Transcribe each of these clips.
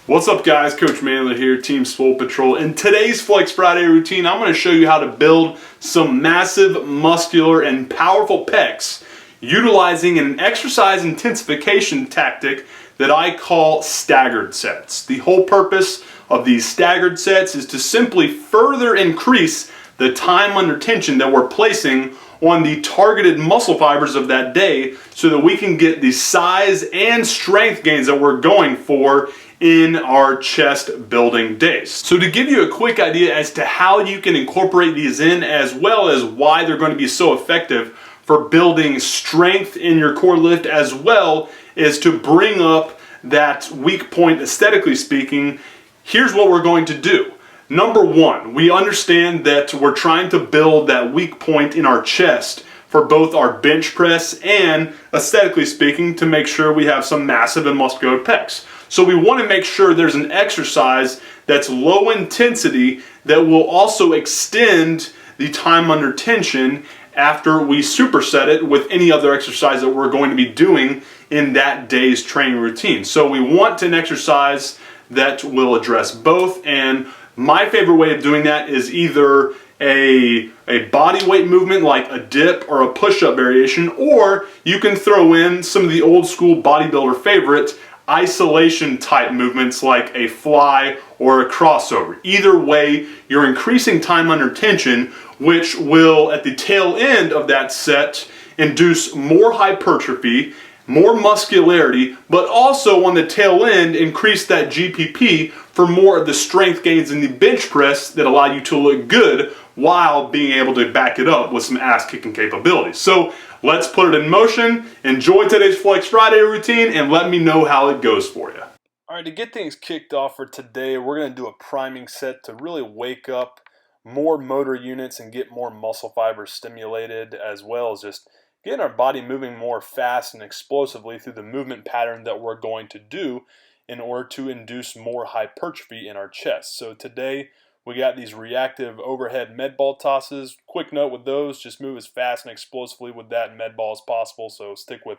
What's up guys, Coach MANdler here, Team Swole Patrol. In today's Flex Friday routine, I'm going to show you how to build some massive, muscular, and powerful pecs utilizing an exercise intensification tactic that I call staggered sets. The whole purpose of these staggered sets is to simply further increase the time under tension that we're placing on the targeted muscle fibers of that day so that we can get the size and strength gains that we're going for in our chest building days. So to give you a quick idea as to how you can incorporate these in, as well as why they're going to be so effective for building strength in your core lift, as well as to bring up that weak point aesthetically speaking, here's what we're going to do. Number one, we understand that we're trying to build that weak point in our chest for both our bench press and, aesthetically speaking, to make sure we have some massive and muscular pecs. So we want to make sure there's an exercise that's low intensity that will also extend the time under tension after we superset it with any other exercise that we're going to be doing in that day's training routine. So we want an exercise that will address both, and my favorite way of doing that is either a body weight movement like a dip or a push-up variation, or you can throw in some of the old school bodybuilder favorite isolation type movements like a fly or a crossover. Either way, you're increasing time under tension, which will, at the tail end of that set, induce more hypertrophy, more muscularity, but also on the tail end, increase that GPP for more of the strength gains in the bench press that allow you to look good while being able to back it up with some ass-kicking capabilities. So let's put it in motion. Enjoy today's Flex Friday routine and let me know how it goes for you. All right, to get things kicked off for today, we're going to do a priming set to really wake up more motor units and get more muscle fibers stimulated, as well as just getting our body moving more fast and explosively through the movement pattern that we're going to do in order to induce more hypertrophy in our chest. So today we got these reactive overhead med ball tosses. Quick note with those, just move as fast and explosively with that med ball as possible. So stick with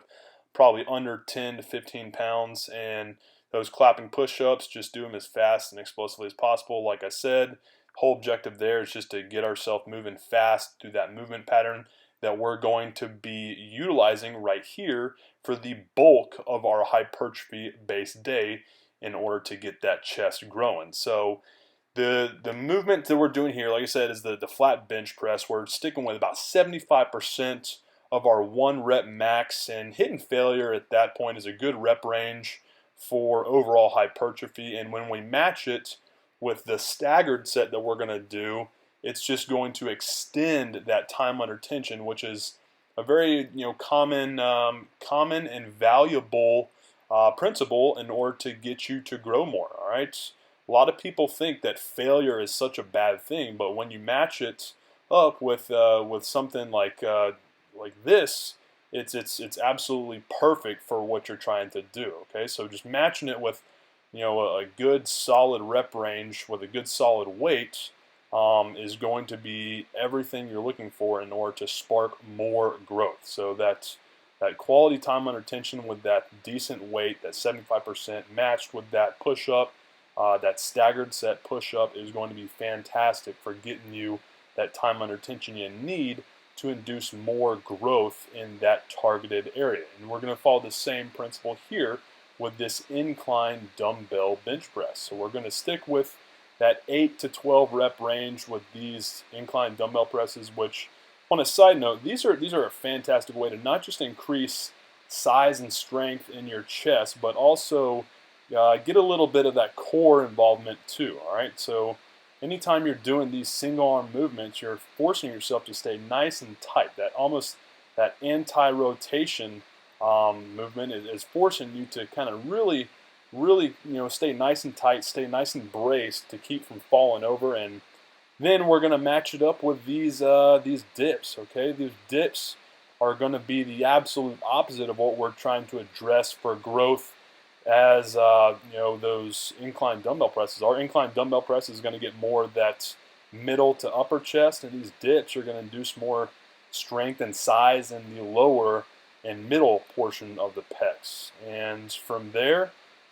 probably under 10 to 15 pounds. And those clapping push-ups, just do them as fast and explosively as possible. Like I said, whole objective there is just to get ourselves moving fast through that movement pattern that we're going to be utilizing right here for the bulk of our hypertrophy-based day in order to get that chest growing. So the movement that we're doing here, like I said, is the flat bench press. We're sticking with about 75% of our 1 rep max, and hitting failure at that point is a good rep range for overall hypertrophy. And when we match it with the staggered set that we're going to do, it's just going to extend that time under tension, which is a very common and valuable principle in order to get you to grow more. All right. A lot of people think that failure is such a bad thing, but when you match it up with something like this, it's absolutely perfect for what you're trying to do. Okay, so just matching it with a good solid rep range with a good solid weight is going to be everything you're looking for in order to spark more growth. So that quality time under tension with that decent weight, that 75% matched with that push-up, that staggered set push-up is going to be fantastic for getting you that time under tension you need to induce more growth in that targeted area. And we're going to follow the same principle here with this incline dumbbell bench press. So we're going to stick with that 8 to 12 rep range with these incline dumbbell presses, which, on a side note, these are a fantastic way to not just increase size and strength in your chest, but also get a little bit of that core involvement too. All right, so anytime you're doing these single arm movements, you're forcing yourself to stay nice and tight. That anti-rotation movement is forcing you to kind of really stay nice and tight, stay nice and braced to keep from falling over. And then we're going to match it up with these dips. Okay, these dips are going to be the absolute opposite of what we're trying to address for growth as those incline dumbbell presses. Our incline dumbbell press is going to get more of that middle to upper chest, and these dips are going to induce more strength and size in the lower and middle portion of the pecs. And from there,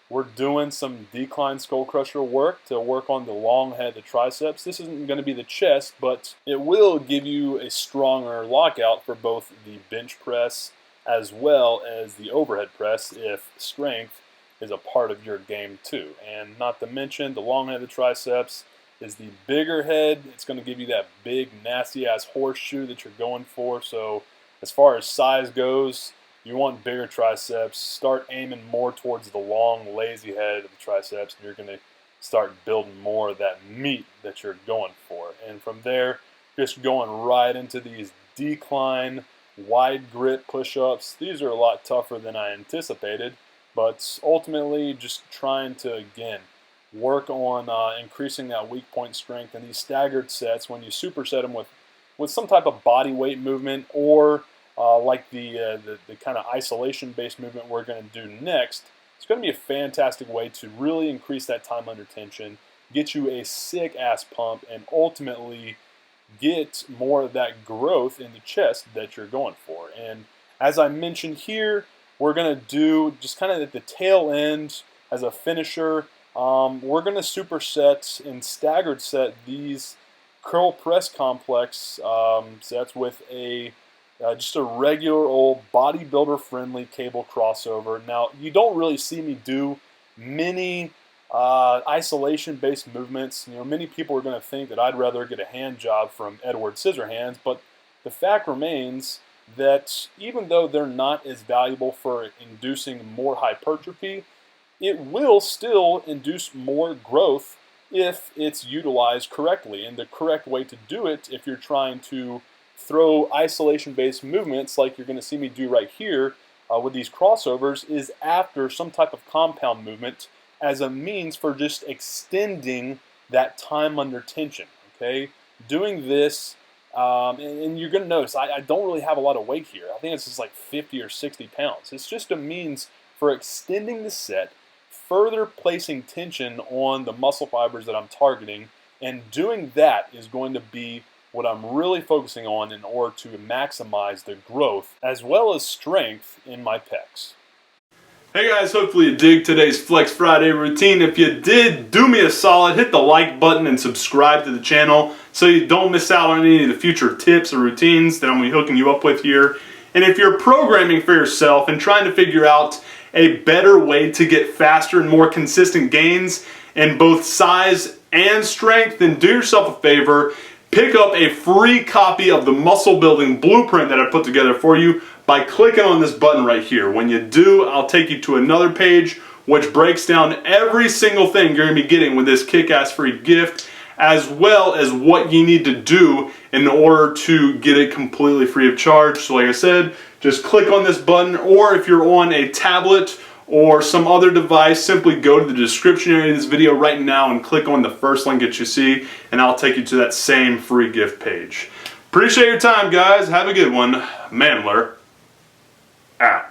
we're doing some Decline Skullcrusher work to work on the long head of the triceps. This isn't going to be the chest, but it will give you a stronger lockout for both the bench press as well as the overhead press if strength is a part of your game too. And not to mention, the long head of the triceps is the bigger head. It's going to give you that big, nasty-ass horseshoe that you're going for. So as far as size goes, you want bigger triceps. Start aiming more towards the long, lazy head of the triceps, and you're going to start building more of that meat that you're going for. And from there, just going right into these decline, wide grip push-ups. These are a lot tougher than I anticipated, but ultimately just trying to, again, work on increasing that weak point strength. And these staggered sets, when you superset them with some type of body weight movement, or like the kind of isolation-based movement we're going to do next, it's going to be a fantastic way to really increase that time under tension, get you a sick-ass pump, and ultimately get more of that growth in the chest that you're going for. And as I mentioned here, we're going to do just kind of at the tail end as a finisher, we're going to superset and staggered set these curl press complex sets with just a regular old bodybuilder friendly cable crossover. Now, you don't really see me do many isolation based movements. You know, many people are going to think that I'd rather get a hand job from Edward Scissorhands, but the fact remains that even though they're not as valuable for inducing more hypertrophy, it will still induce more growth if it's utilized correctly. And the correct way to do it, if you're trying to throw isolation-based movements like you're going to see me do right here with these crossovers, is after some type of compound movement as a means for just extending that time under tension, okay? Doing this, and you're going to notice I don't really have a lot of weight here. I think it's just like 50 or 60 pounds. It's just a means for extending the set, further placing tension on the muscle fibers that I'm targeting, and doing that is going to be what I'm really focusing on in order to maximize the growth as well as strength in my pecs. Hey guys, hopefully you dig today's Flex Friday routine. If you did, do me a solid, hit the like button and subscribe to the channel so you don't miss out on any of the future tips or routines that I'm going to be hooking you up with here. And if you're programming for yourself and trying to figure out a better way to get faster and more consistent gains in both size and strength, then do yourself a favor. Pick up a free copy of the muscle building blueprint that I put together for you by clicking on this button right here. When you do, I'll take you to another page which breaks down every single thing you're going to be getting with this kick-ass free gift, as well as what you need to do in order to get it completely free of charge. So like I said, just click on this button, or if you're on a tablet or some other device, simply go to the description area of this video right now and click on the first link that you see, and I'll take you to that same free gift page. Appreciate your time, guys. Have a good one. MANdler out.